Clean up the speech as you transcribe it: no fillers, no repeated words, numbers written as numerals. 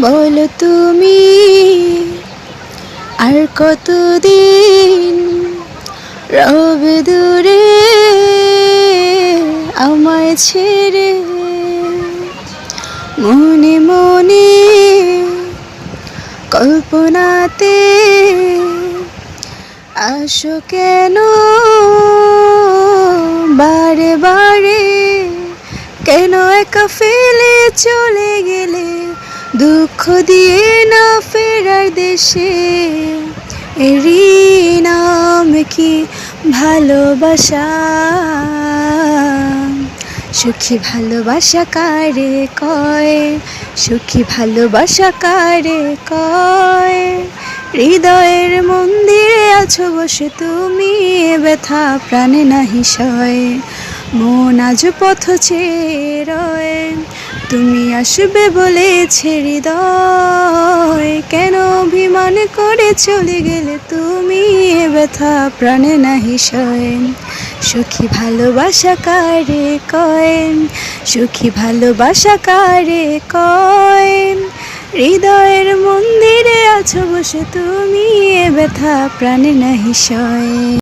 বলো তুমি আর কতদিন রবে দূরে আমায় ছেড়ে। মনে মনে কল্পনাতে আসো কেন বারে বারে, কেন একা ফেলে চলে গেলে দুঃখ দিয়ে না ফেরার দেশে। এরই নাম কি ভালোবাসা? সুখী ভালোবাসা কারে কয়? সুখী ভালোবাসা কারে কয়? হৃদয়ের মন্দিরে আছো বসে তুমি, ব্যথা প্রাণে নাহি সয়। মন আজ পথ চেয়ে রয়, তুমি আসবে বলেছে হৃদয়। কেন অভিমান করে চলে গেলে তুমি, ব্যথা প্রাণে নাহি সয়। সুখী ভালোবাসা কারে কয়? সুখী ভালোবাসা কারে কয়? হৃদয়ের মন্দিরে আছো বসে তুমি, ব্যথা প্রাণে নাহি সয়।